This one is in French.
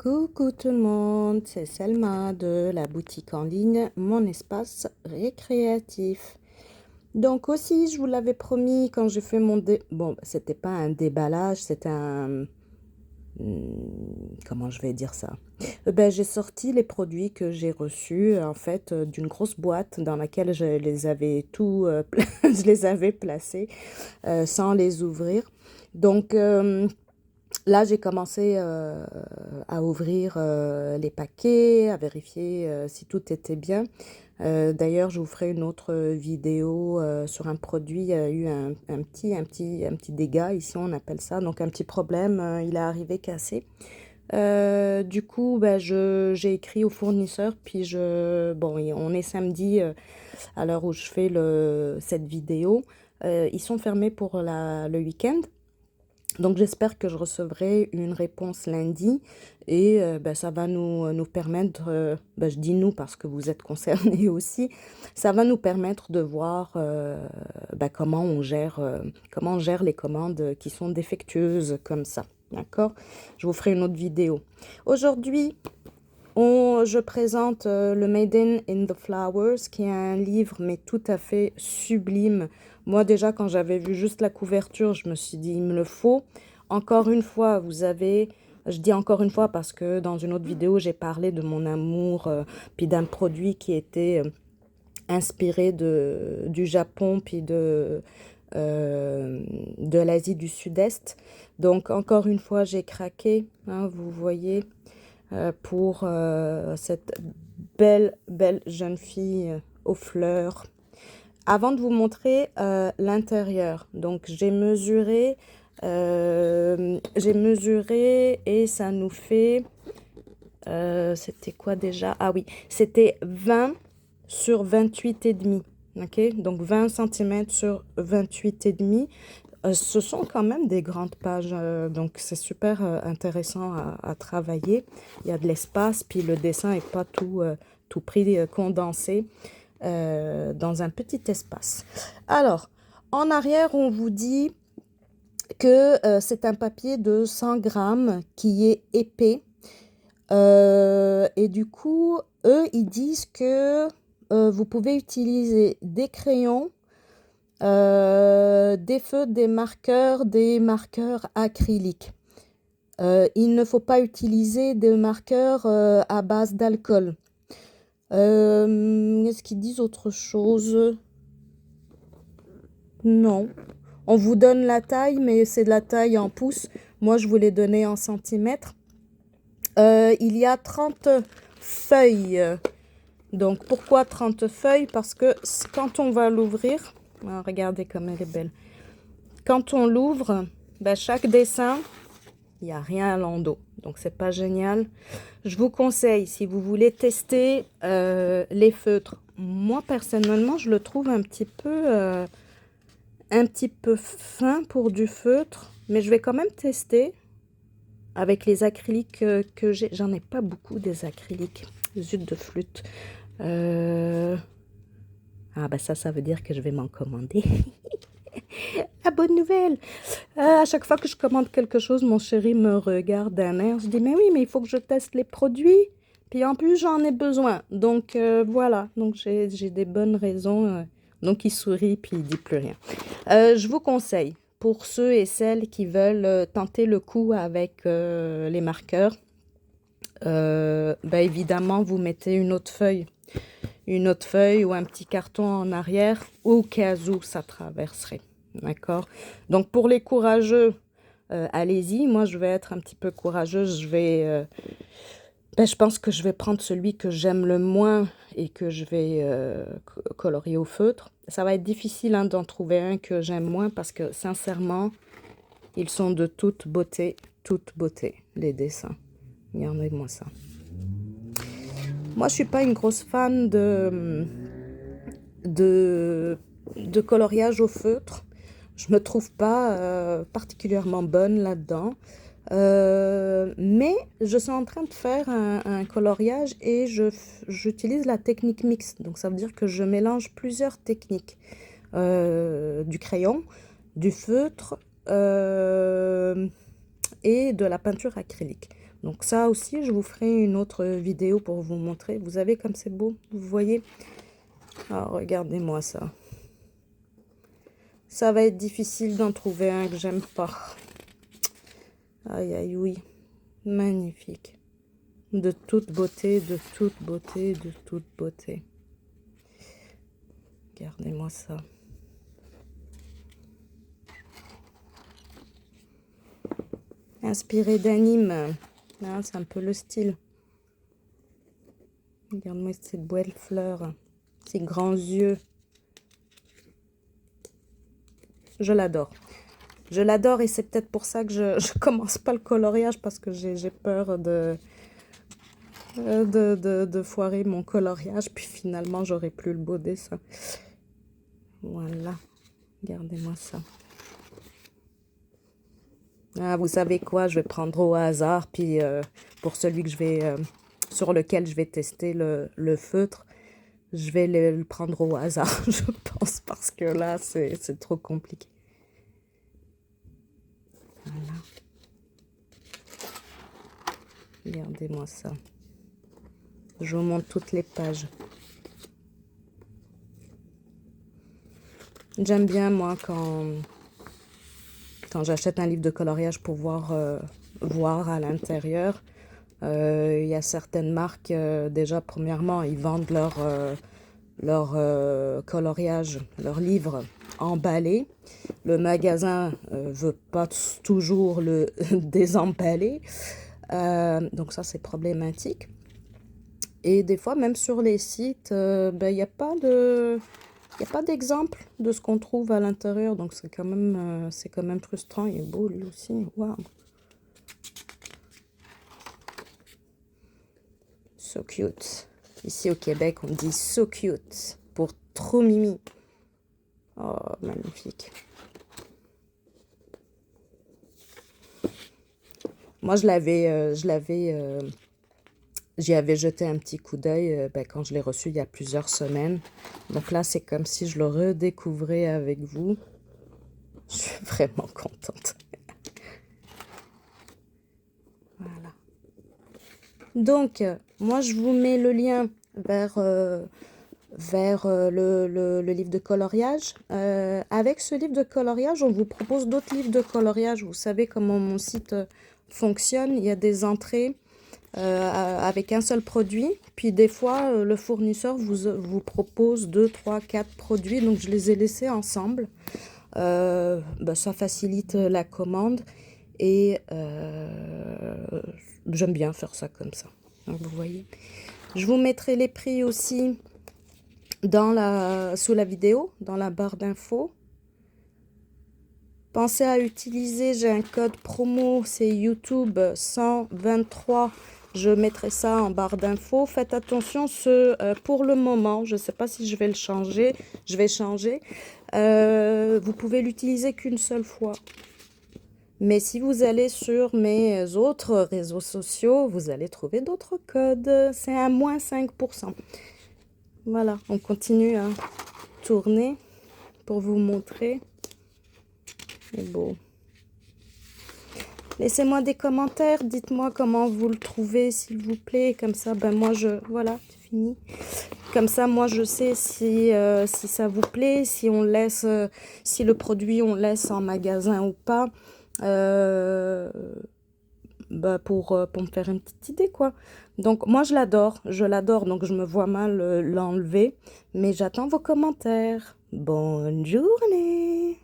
Coucou tout le monde, c'est Selma de la boutique en ligne Mon Espace Récréatif. Donc aussi, je vous l'avais promis quand j'ai fait Bon, c'était pas un déballage, c'était un... Comment je vais dire ça? J'ai sorti les produits que j'ai reçus en fait d'une grosse boîte dans laquelle je les avais je les avais placés sans les ouvrir. Donc... Là, j'ai commencé à ouvrir les paquets, à vérifier si tout était bien. D'ailleurs, je vous ferai une autre vidéo sur un produit. Il y a eu un petit dégât, ici on appelle ça, donc un petit problème, il est arrivé cassé. Du coup, j'ai écrit au fournisseur, puis bon, on est samedi à l'heure où je fais cette vidéo. Ils sont fermés pour le week-end. Donc j'espère que je recevrai une réponse lundi et ça va nous permettre, je dis nous parce que vous êtes concernés aussi, ça va nous permettre de voir comment on gère les commandes qui sont défectueuses comme ça. D'accord? Je vous ferai une autre vidéo. Aujourd'hui, je présente le Maiden in the Flowers, qui est un livre mais tout à fait sublime. Moi déjà, quand j'avais vu juste la couverture, je me suis dit, il me le faut. Encore une fois, je dis encore une fois parce que dans une autre vidéo, j'ai parlé de mon amour, puis d'un produit qui était inspiré du Japon, puis de l'Asie du Sud-Est. Donc encore une fois, j'ai craqué, hein, vous voyez, pour cette belle jeune fille aux fleurs. Avant de vous montrer l'intérieur, donc j'ai mesuré et ça nous fait, c'était quoi déjà? Ah oui, c'était 20 sur 28 et demi. Ok, donc 20 cm sur 28 et demi. Ce sont quand même des grandes pages, donc c'est super intéressant à travailler. Il y a de l'espace, puis le dessin n'est pas tout pris condensé dans un petit espace. Alors, en arrière, on vous dit que c'est un papier de 100 grammes qui est épais. Et du coup, eux, ils disent que vous pouvez utiliser des crayons, des feutres, des marqueurs acryliques. Il ne faut pas utiliser de marqueurs à base d'alcool. Est-ce qu'ils disent autre chose? Non. On vous donne la taille, mais c'est de la taille en pouces. Moi, je vous l'ai donné en centimètres. Il y a 30 feuilles. Donc, pourquoi 30 feuilles? Parce que quand on va l'ouvrir, regardez comme elle est belle. Quand on l'ouvre, chaque dessin, il n'y a rien à l'endos. Donc, c'est pas génial. Je vous conseille, si vous voulez tester les feutres, moi, personnellement, je le trouve un petit peu fin pour du feutre. Mais je vais quand même tester avec les acryliques que j'ai. J'en ai pas beaucoup des acryliques. Zut de flûte. Ça veut dire que je vais m'en commander. La bonne nouvelle. À chaque fois que je commande quelque chose, mon chéri me regarde d'un air. Je dis, mais oui, mais il faut que je teste les produits. Puis en plus, j'en ai besoin. Donc voilà. Donc j'ai des bonnes raisons. Donc il sourit, puis il dit plus rien. Je vous conseille, pour ceux et celles qui veulent tenter le coup avec les marqueurs, évidemment, vous mettez une autre feuille ou un petit carton en arrière au cas où ça traverserait. D'accord? Donc, pour les courageux, allez-y. Moi, je vais être un petit peu courageuse. Je pense que je vais prendre celui que j'aime le moins et que je vais colorier au feutre. Ça va être difficile d'en trouver un que j'aime moins parce que, sincèrement, ils sont de toute beauté, les dessins. Regardez-moi ça. Moi, je suis pas une grosse fan de coloriage au feutre. Je me trouve pas particulièrement bonne là-dedans. Mais je suis en train de faire un coloriage et j'utilise la technique mixte. Donc, ça veut dire que je mélange plusieurs techniques. Du crayon, du feutre et de la peinture acrylique. Donc ça aussi, je vous ferai une autre vidéo pour vous montrer. Vous avez comme c'est beau, vous voyez? Alors, regardez-moi ça. Ça va être difficile d'en trouver un que j'aime pas. Aïe, aïe, oui. Magnifique. De toute beauté, de toute beauté, de toute beauté. Regardez-moi ça. Inspiré d'anime. Hein, c'est un peu le style. Regarde-moi cette belle fleur. Ces grands yeux. Je l'adore. Je l'adore et c'est peut-être pour ça que je commence pas le coloriage parce que j'ai peur de foirer mon coloriage. Puis finalement, j'aurai plus le beau dessin. Voilà. Regardez-moi ça. Ah, vous savez quoi? Je vais prendre au hasard. Puis pour celui que je vais, sur lequel je vais tester le feutre, je vais le prendre au hasard, je pense, parce que là, c'est trop compliqué. Voilà. Regardez-moi ça. Je vous montre toutes les pages. J'aime bien, moi, quand j'achète un livre de coloriage pour voir à l'intérieur. Il y a certaines marques, déjà, premièrement, ils vendent leur coloriage, leur livre emballé. Le magasin veut pas toujours le désemballer. Donc ça, c'est problématique. Et des fois, même sur les sites, il n'y a pas d'exemple de ce qu'on trouve à l'intérieur. Donc c'est quand même frustrant. Il est beau lui aussi. Waouh. So cute. Ici au Québec, on dit so cute pour trop mimi. Oh, magnifique. Moi, j'y avais jeté un petit coup d'œil quand je l'ai reçu il y a plusieurs semaines. Donc là, c'est comme si je le redécouvrais avec vous. Je suis vraiment contente. Voilà. Donc, moi, je vous mets le lien vers le livre de coloriage. Avec ce livre de coloriage, on vous propose d'autres livres de coloriage. Vous savez comment mon site fonctionne. Il y a des entrées avec un seul produit. Puis des fois, le fournisseur vous propose 2, 3, 4 produits. Donc, je les ai laissés ensemble. Ça facilite la commande. Et j'aime bien faire ça comme ça. Donc, vous voyez. Je vous mettrai les prix aussi sous la vidéo, dans la barre d'infos. Pensez à utiliser, j'ai un code promo, c'est YouTube 123. Je mettrai ça en barre d'infos. Faites attention, pour le moment, je ne sais pas si je vais le changer. Je vais changer. Vous pouvez l'utiliser qu'une seule fois. Mais si vous allez sur mes autres réseaux sociaux, vous allez trouver d'autres codes. C'est un moins 5%. Voilà, on continue à tourner pour vous montrer. C'est beau. Laissez-moi des commentaires, dites-moi comment vous le trouvez, s'il vous plaît. Comme ça, moi, voilà, c'est fini. Comme ça, moi, je sais si ça vous plaît, si le produit, on laisse en magasin ou pas. Pour me faire une petite idée, quoi. Donc, moi, je l'adore, donc je me vois mal l'enlever. Mais j'attends vos commentaires. Bonne journée!